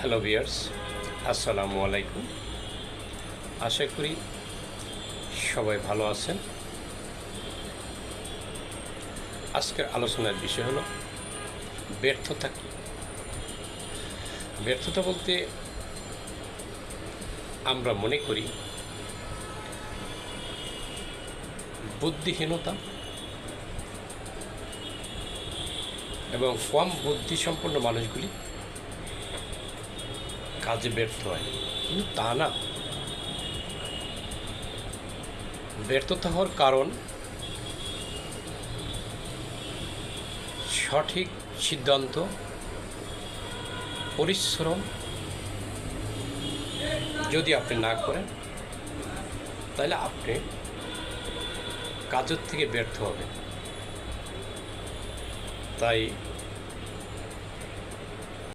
Hello viewers, আসসালামু আলাইকুম। আশা করি সবাই ভালো আছেন। আজকের আলোচনার বিষয় হলো ব্যর্থতা কী। ব্যর্থতা বলতে আমরা মনে করি বুদ্ধিহীনতা এবং কম বুদ্ধিসম্পন্ন মানুষগুলি কাজে ব্যর্থ হয়, কিন্তু তা না। ব্যর্থতা হওয়ার কারণ সঠিক সিদ্ধান্ত, পরিশ্রম যদি আপনি না করেন তাহলে আপনি কাজের থেকে ব্যর্থ হবেন। তাই